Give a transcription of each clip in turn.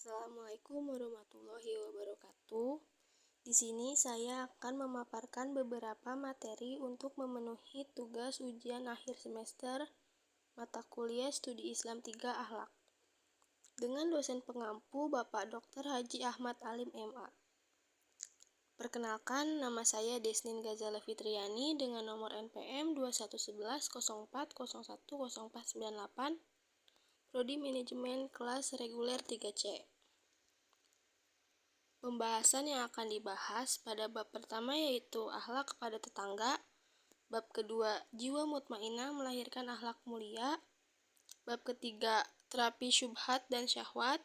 Assalamualaikum warahmatullahi wabarakatuh. Di sini saya akan memaparkan beberapa materi untuk memenuhi tugas ujian akhir semester mata kuliah Studi Islam 3 Akhlak dengan dosen pengampu Bapak Dr. Haji Ahmad Alim MA. Perkenalkan, nama saya Desnin Gazala Fitriani dengan nomor NPM 211104010498, Prodi Manajemen kelas reguler 3C. Pembahasan yang akan dibahas pada bab pertama yaitu akhlak kepada tetangga, bab kedua jiwa mutmainah melahirkan akhlak mulia, bab ketiga terapi syubhat dan syahwat,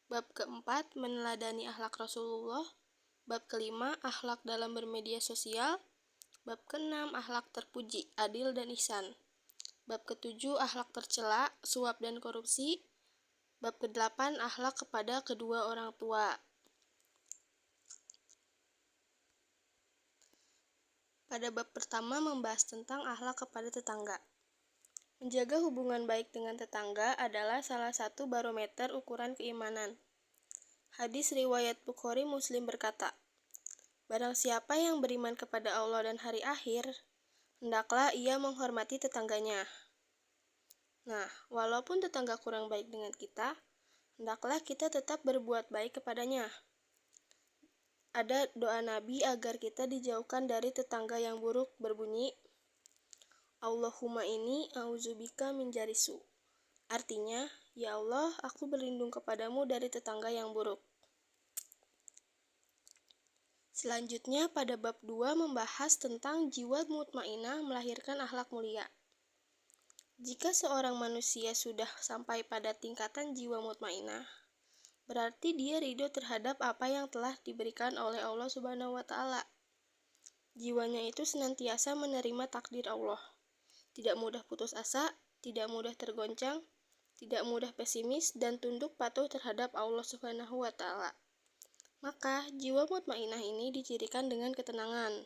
bab keempat meneladani akhlak Rasulullah, bab kelima akhlak dalam bermedia sosial, bab keenam akhlak terpuji, adil dan ihsan, bab ketujuh akhlak tercela, suap dan korupsi, bab kedelapan akhlak kepada kedua orang tua. Pada bab pertama membahas tentang akhlak kepada tetangga. Menjaga hubungan baik dengan tetangga adalah salah satu barometer ukuran keimanan. Hadis riwayat Bukhari Muslim berkata, "Barang siapa yang beriman kepada Allah dan hari akhir, hendaklah ia menghormati tetangganya." Nah, walaupun tetangga kurang baik dengan kita, hendaklah kita tetap berbuat baik kepadanya. Ada doa Nabi agar kita dijauhkan dari tetangga yang buruk berbunyi, Allahumma inni a'udzubika min jarisu. Artinya, ya Allah, aku berlindung kepadamu dari tetangga yang buruk. Selanjutnya pada bab 2 membahas tentang jiwa mutmainah melahirkan akhlak mulia. Jika seorang manusia sudah sampai pada tingkatan jiwa mutmainah, berarti dia ridho terhadap apa yang telah diberikan oleh Allah Subhanahu wa Ta'ala. Jiwanya itu senantiasa menerima takdir Allah, tidak mudah putus asa, tidak mudah tergoncang, tidak mudah pesimis, dan tunduk patuh terhadap Allah Subhanahu wa Ta'ala. Maka jiwa mutmainah ini dicirikan dengan ketenangan.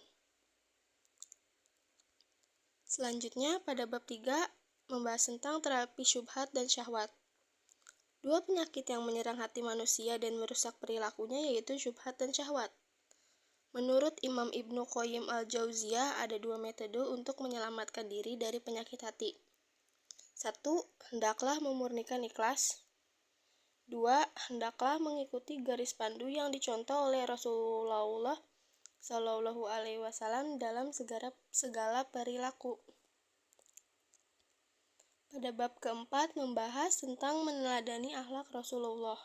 Selanjutnya pada bab 3 membahas tentang terapi syubhat dan syahwat. Dua penyakit yang menyerang hati manusia dan merusak perilakunya yaitu syubhat dan syahwat. Menurut Imam Ibnu Qayyim al-Jauziyah ada dua metode untuk menyelamatkan diri dari penyakit hati. 1. Hendaklah memurnikan ikhlas. 2. Hendaklah mengikuti garis pandu yang dicontoh oleh Rasulullah Shallallahu Alaihi Wasallam dalam segala perilaku. Pada bab keempat membahas tentang meneladani akhlak Rasulullah.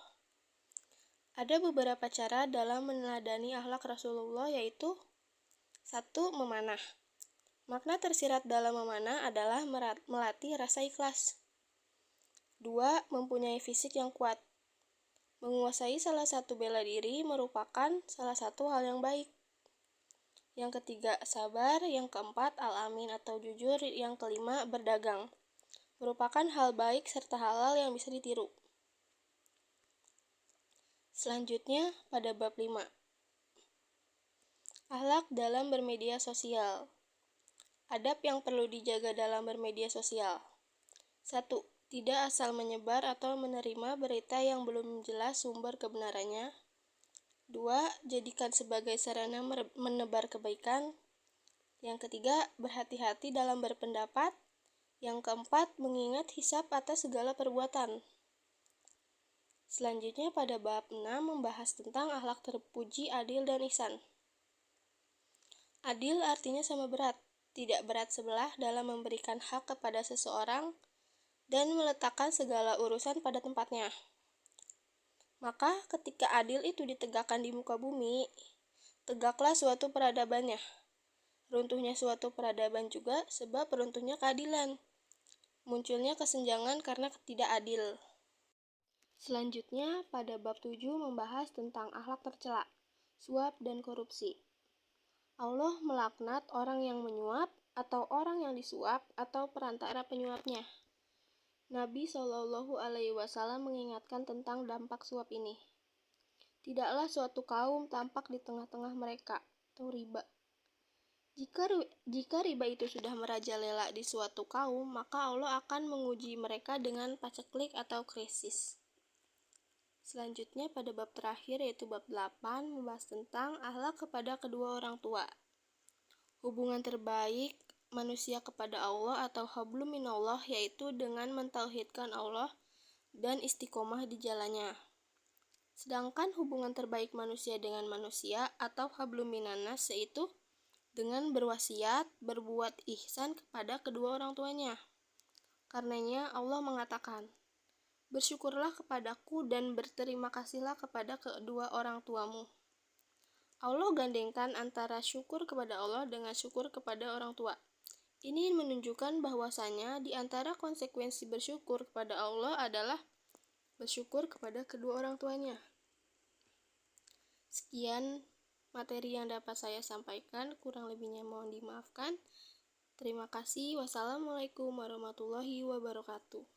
Ada beberapa cara dalam meneladani akhlak Rasulullah yaitu 1. Memanah. Makna tersirat dalam memanah adalah melatih rasa ikhlas. 2. Mempunyai fisik yang kuat. Menguasai salah satu bela diri merupakan salah satu hal yang baik. Yang ketiga, sabar. Yang keempat, al-amin atau jujur. Yang kelima, berdagang. Merupakan hal baik serta halal yang bisa ditiru. Selanjutnya pada bab 5. Akhlak dalam bermedia sosial. Adab yang perlu dijaga dalam bermedia sosial. 1. Tidak asal menyebar atau menerima berita yang belum jelas sumber kebenarannya. 2. Jadikan sebagai sarana menebar kebaikan. Yang ketiga, berhati-hati dalam berpendapat. Yang keempat, mengingat hisab atas segala perbuatan. Selanjutnya pada bab 6 membahas tentang akhlak terpuji, adil, dan ihsan. Adil artinya sama berat, tidak berat sebelah dalam memberikan hak kepada seseorang dan meletakkan segala urusan pada tempatnya. Maka ketika adil itu ditegakkan di muka bumi, tegaklah suatu peradabannya. Runtuhnya suatu peradaban juga sebab runtuhnya keadilan. Munculnya kesenjangan karena tidak adil. Selanjutnya pada bab 7 membahas tentang akhlak tercela, suap dan korupsi. Allah melaknat orang yang menyuap atau orang yang disuap atau perantara penyuapnya. Nabi Shallallahu Alaihi Wasallam mengingatkan tentang dampak suap ini. Tidaklah suatu kaum tampak di tengah-tengah mereka atau riba. Jika riba itu sudah merajalela di suatu kaum, maka Allah akan menguji mereka dengan paceklik atau krisis. Selanjutnya pada bab terakhir yaitu bab 8 membahas tentang akhlak kepada kedua orang tua. Hubungan terbaik manusia kepada Allah atau hablum minallah yaitu dengan mentauhidkan Allah dan istiqomah di jalannya. Sedangkan hubungan terbaik manusia dengan manusia atau hablum minannas yaitu dengan berwasiat, berbuat ihsan kepada kedua orang tuanya. Karenanya Allah mengatakan, "Bersyukurlah kepadaku dan berterima kasihlah kepada kedua orang tuamu." Allah gandengkan antara syukur kepada Allah dengan syukur kepada orang tua. Ini menunjukkan bahwasanya di antara konsekuensi bersyukur kepada Allah adalah bersyukur kepada kedua orang tuanya. Sekian materi yang dapat saya sampaikan, kurang lebihnya mohon dimaafkan. Terima kasih. Wassalamualaikum warahmatullahi wabarakatuh.